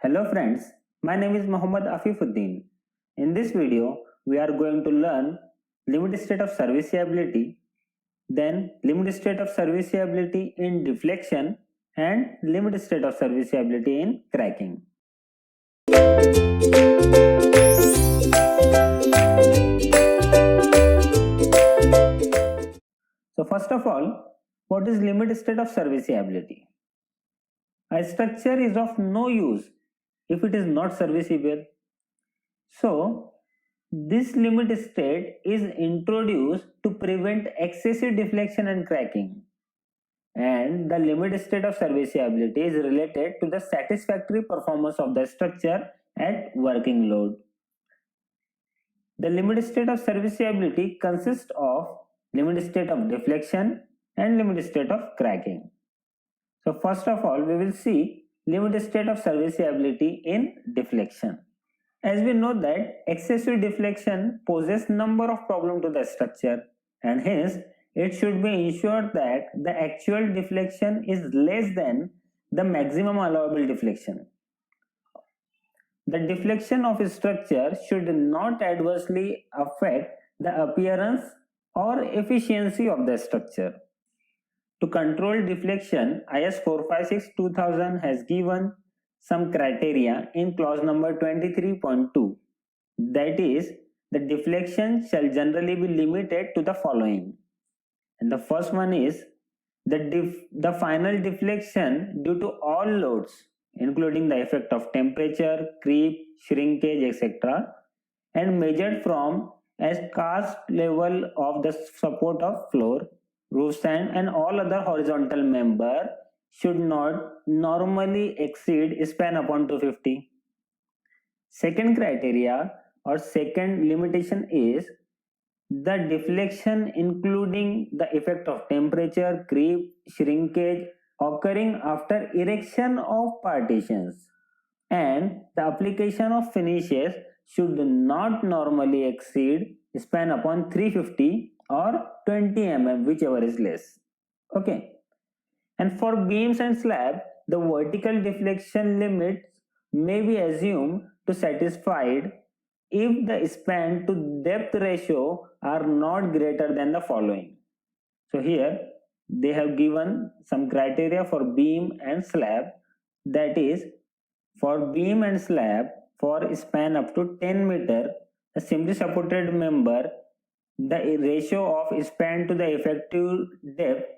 Hello friends, my name is Mohammad Afifuddin. In this video, we are going to learn limit state of serviceability, then limit state of serviceability in deflection and limit state of serviceability in cracking. So first of all, what is limit state of serviceability? A structure is of no use if it is not serviceable. So, this limit state is introduced to prevent excessive deflection and cracking. And the limit state of serviceability is related to the satisfactory performance of the structure at working load. The limit state of serviceability consists of limit state of deflection and limit state of cracking. So first of all, we will see limit state of serviceability in deflection. As we know that excessive deflection poses number of problems to the structure, and hence it should be ensured that the actual deflection is less than the maximum allowable deflection. The deflection of a structure should not adversely affect the appearance or efficiency of the structure. To control deflection, IS 456-2000 has given some criteria in clause number 23.2. That is, the deflection shall generally be limited to the following. And the first one is the final deflection due to all loads, including the effect of temperature, creep, shrinkage, etc., and measured from as cast level of the support of floor, roof stand, and all other horizontal member should not normally exceed span upon 250. Second criteria or second limitation is the deflection including the effect of temperature, creep, shrinkage occurring after erection of partitions, and the application of finishes should not normally exceed span upon 350 or 20 mm, whichever is less. Okay. And for beams and slab, the vertical deflection limits may be assumed to satisfied if the span to depth ratio are not greater than the following. So here they have given some criteria for beam and slab, that is, for beam and slab for span up to 10 meter, a simply supported member, the ratio of span to the effective depth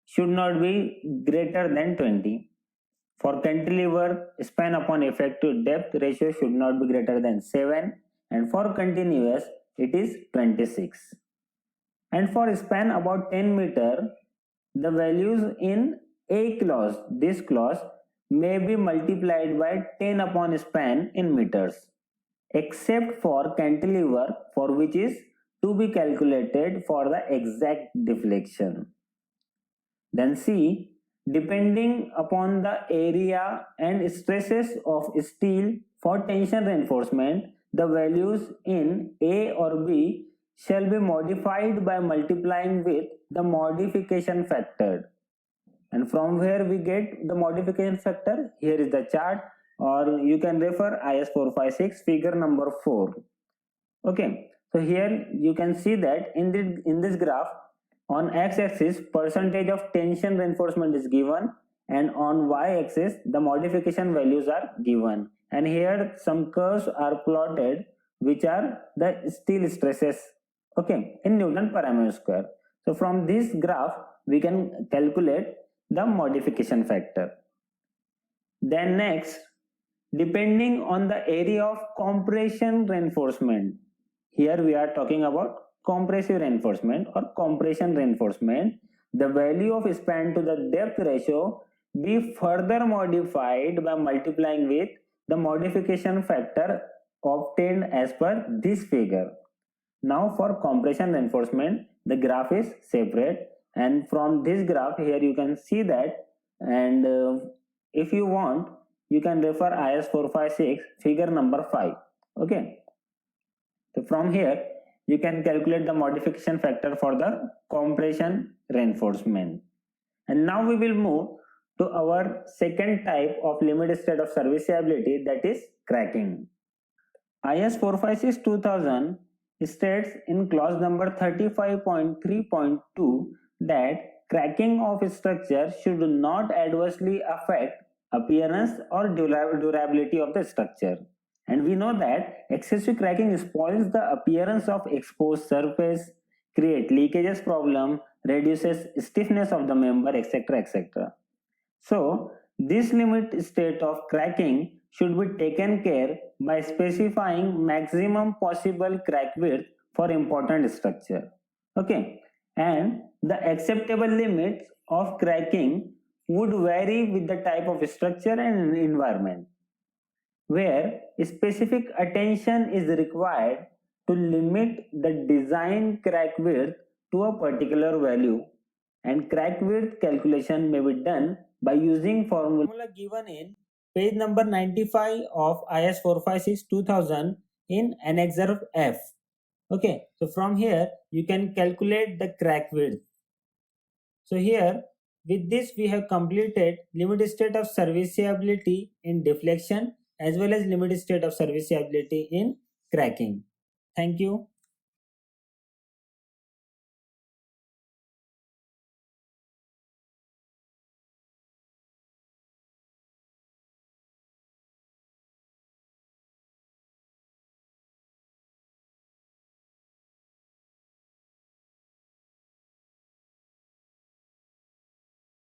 should not be greater than 20. For cantilever, span upon effective depth ratio should not be greater than 7, and for continuous it is 26. And for span about 10 meter, the values in A clause, this clause, may be multiplied by 10 upon span in meters, except for cantilever, for which is to be calculated for the exact deflection. Then C, depending upon the area and stresses of steel for tension reinforcement, the values in A or B shall be modified by multiplying with the modification factor. And from where we get the modification factor? Here is the chart, or you can refer IS 456 figure number 4. Okay, so here you can see that in this graph, on x-axis percentage of tension reinforcement is given, and on y-axis the modification values are given, and here some curves are plotted which are the steel stresses, okay, in Newton per mm square. So from this graph we can calculate the modification factor. Then next, depending on the area of compression reinforcement, here we are talking about compressive reinforcement or compression reinforcement, the value of span to the depth ratio be further modified by multiplying with the modification factor obtained as per this figure. Now for compression reinforcement, the graph is separate, and from this graph here you can see that, and if you want you can refer IS 456 figure number 5. Okay, so from here you can calculate the modification factor for the compression reinforcement. And now we will move to our second type of limit state of serviceability, that is cracking. IS 456-2000 states in clause number 35.3.2 that cracking of structure should not adversely affect appearance or durability of the structure. And we know that excessive cracking spoils the appearance of exposed surface, create leakages problem, reduces stiffness of the member, etc. etc. So this limit state of cracking should be taken care by specifying maximum possible crack width for important structure. Okay, and the acceptable limits of cracking would vary with the type of structure and environment, where specific attention is required to limit the design crack width to a particular value, and crack width calculation may be done by using formula given in page number 95 of IS 456-2000 in Annexure F. Okay, so from here you can calculate the crack width. So here with this we have completed limit state of serviceability in deflection as well as limit state of serviceability in cracking. Thank you.